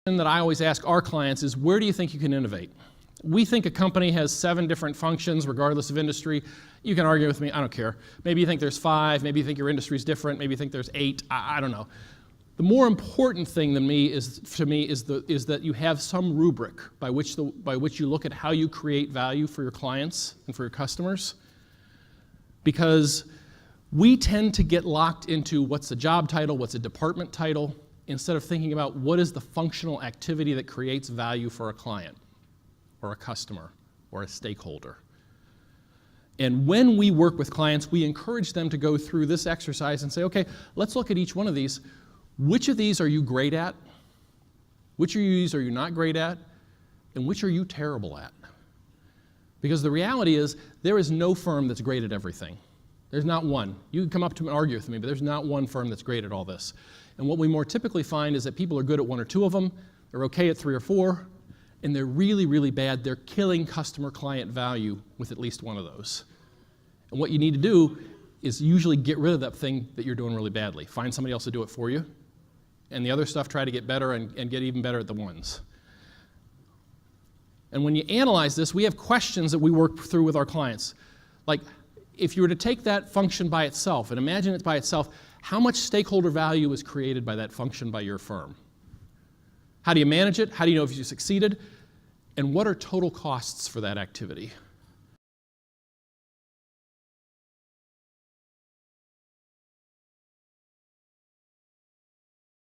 That I always ask our clients is, where do you think you can innovate? We think a company has 7 different functions regardless of industry. You can argue with me, I don't care. Maybe you think there's 5, maybe you think your industry is different, maybe you think there's 8, I don't know. The more important thing to me is that you have some rubric by which you look at how you create value for your clients and for your customers. Because we tend to get locked into what's a job title, what's a department title, instead of thinking about what is the functional activity that creates value for a client or a customer or a stakeholder. And when we work with clients, we encourage them to go through this exercise and say, okay, let's look at each one of these. Which of these are you great at? Which of these are you not great at? And which are you terrible at? Because the reality is, there is no firm that's great at everything. There's not one. You can come up to me and argue with me, but there's not one firm that's great at all this. And what we more typically find is that people are good at 1 or 2 of them, they're okay at 3 or 4, and they're really, really bad. They're killing customer-client value with at least one of those. And what you need to do is usually get rid of that thing that you're doing really badly. Find somebody else to do it for you, and the other stuff, try to get better and get even better at the ones. And when you analyze this, we have questions that we work through with our clients. Like, if you were to take that function by itself and imagine it by itself, how much stakeholder value is created by that function by your firm? How do you manage it? How do you know if you succeeded? And what are total costs for that activity?